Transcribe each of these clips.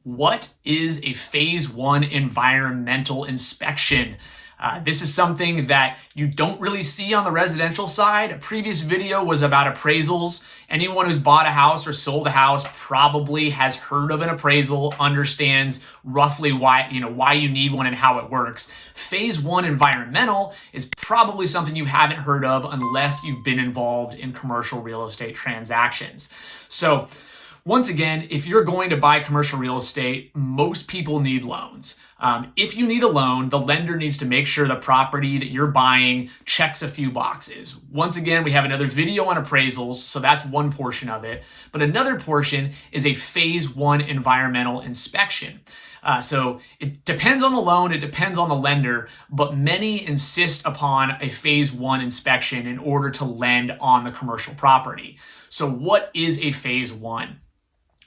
What is a phase one environmental inspection? This is something that you don't really see on the residential side. A previous video was about appraisals. Anyone who's bought a house or sold a house probably has heard of an appraisal, understands roughly why you need one and how it works. Phase one environmental is probably something you haven't heard of unless you've been involved in commercial real estate transactions. So once again, if you're going to buy commercial real estate, most people need loans. If you need a loan, the lender needs to make sure the property that you're buying checks a few boxes. Once again, we have another video on appraisals, so that's one portion of it. But another portion is a phase one environmental inspection. So it depends on the loan, it depends on the lender, but many insist upon a phase one inspection in order to lend on the commercial property. So what is a phase one?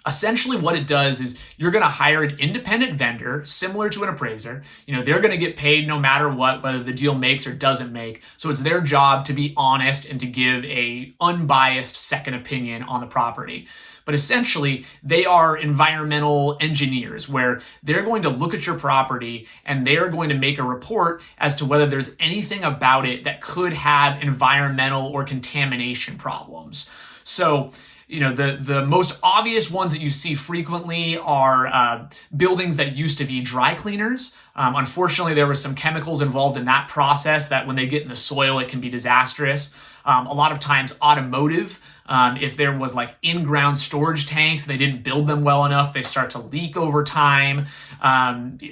Essentially what it does is you're going to hire an independent vendor similar to an appraiser. They're going to get paid no matter what, whether the deal makes or doesn't make. So it's their job to be honest and to give a unbiased second opinion on the property. But essentially, they are environmental engineers where they're going to look at your property and they are going to make a report as to whether there's anything about it that could have environmental or contamination problems. So the most obvious ones that you see frequently are buildings that used to be dry cleaners. Unfortunately, there were some chemicals involved in that process that when they get in the soil, it can be disastrous. A lot of times automotive, if there was like in-ground storage tanks, they didn't build them well enough, they start to leak over time.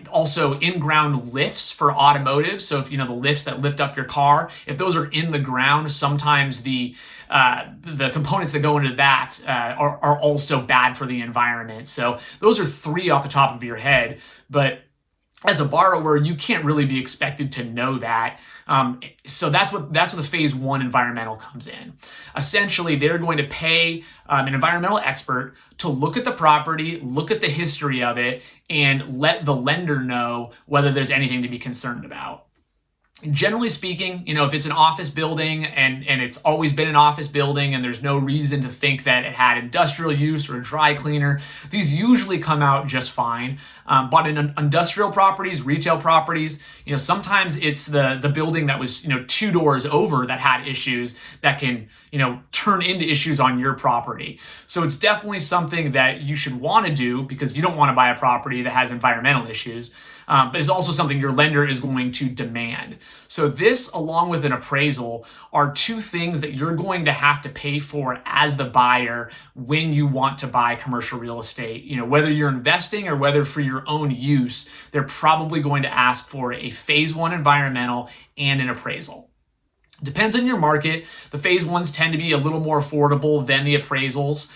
Also in-ground lifts for automotive. So if the lifts that lift up your car, if those are in the ground, sometimes the components that go into that are also bad for the environment. So those are three off the top of your head, but as a borrower, you can't really be expected to know that. So that's what the phase one environmental comes in. Essentially, they're going to pay an environmental expert to look at the property, look at the history of it, and let the lender know whether there's anything to be concerned about. Generally speaking, if it's an office building and it's always been an office building and there's no reason to think that it had industrial use or a dry cleaner, these usually come out just fine. But in industrial properties, retail properties, sometimes it's the building that was, two doors over that had issues that can, turn into issues on your property. So it's definitely something that you should want to do because you don't want to buy a property that has environmental issues. But it's also something your lender is going to demand. So this, along with an appraisal, are two things that you're going to have to pay for as the buyer when you want to buy commercial real estate. Whether you're investing or whether for your own use, they're probably going to ask for a phase one environmental and an appraisal. Depends on your market. The phase ones tend to be a little more affordable than the appraisals.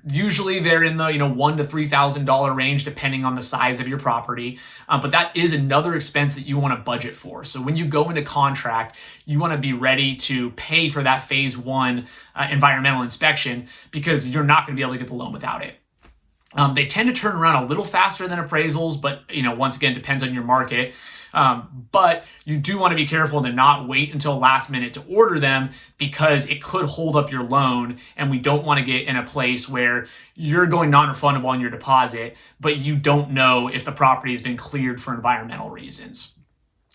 Usually they're in the $1,000 to $3,000 range depending on the size of your property. But that is another expense that you want to budget for. So when you go into contract, you want to be ready to pay for that phase one environmental inspection because you're not going to be able to get the loan without it. They tend to turn around a little faster than appraisals, but once again, depends on your market. But you do want to be careful to not wait until last minute to order them because it could hold up your loan, and we don't want to get in a place where you're going non-refundable on your deposit, but you don't know if the property has been cleared for environmental reasons.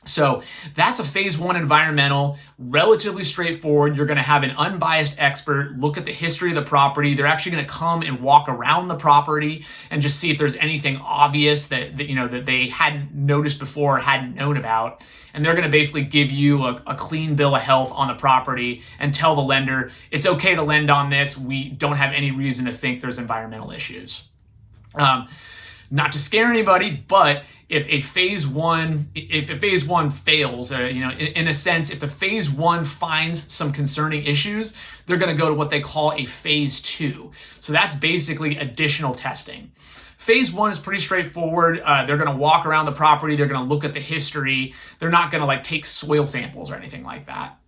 So that's a phase one environmental, relatively straightforward. You're going to have an unbiased expert look at the history of the property. They're actually going to come and walk around the property and just see if there's anything obvious that they hadn't noticed before or hadn't known about. And they're going to basically give you a clean bill of health on the property and tell the lender, it's okay to lend on this. We don't have any reason to think there's environmental issues. Not to scare anybody, but if a phase one fails, in a sense, if the phase one finds some concerning issues, they're going to go to what they call a phase two. So that's basically additional testing. Phase one is pretty straightforward. They're going to walk around the property. They're going to look at the history. They're not going to take soil samples or anything like that.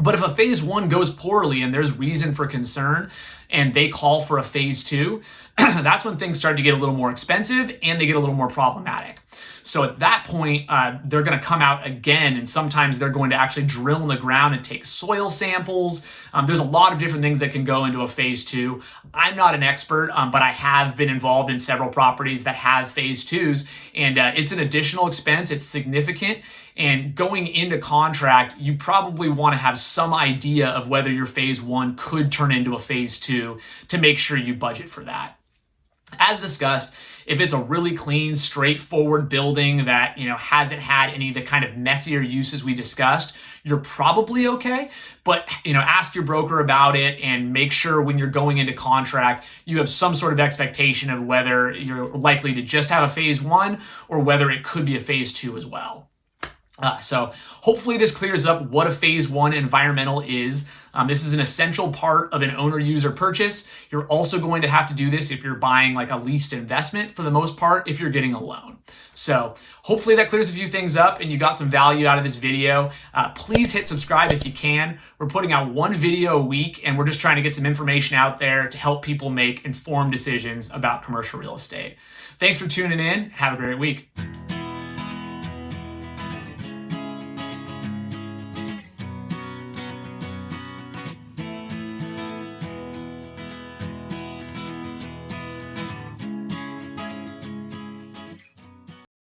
But if a phase one goes poorly and there's reason for concern, and they call for a phase two, that's when things start to get a little more expensive and they get a little more problematic. So at that point, they're going to come out again, and sometimes they're going to actually drill in the ground and take soil samples. There's a lot of different things that can go into a phase two. I'm not an expert, but I have been involved in several properties that have phase twos, and it's an additional expense. It's significant. And going into contract, you probably want to have some idea of whether your phase one could turn into a phase two to make sure you budget for that. As discussed, if it's a really clean, straightforward building that, hasn't had any of the kind of messier uses we discussed, you're probably okay. But, ask your broker about it and make sure when you're going into contract, you have some sort of expectation of whether you're likely to just have a phase one or whether it could be a phase two as well. So hopefully this clears up what a phase one environmental is. This is an essential part of an owner-user purchase. You're also going to have to do this if you're buying like a leased investment for the most part, if you're getting a loan. So hopefully that clears a few things up and you got some value out of this video. Please hit subscribe if you can. We're putting out one video a week and we're just trying to get some information out there to help people make informed decisions about commercial real estate. Thanks for tuning in. Have a great week.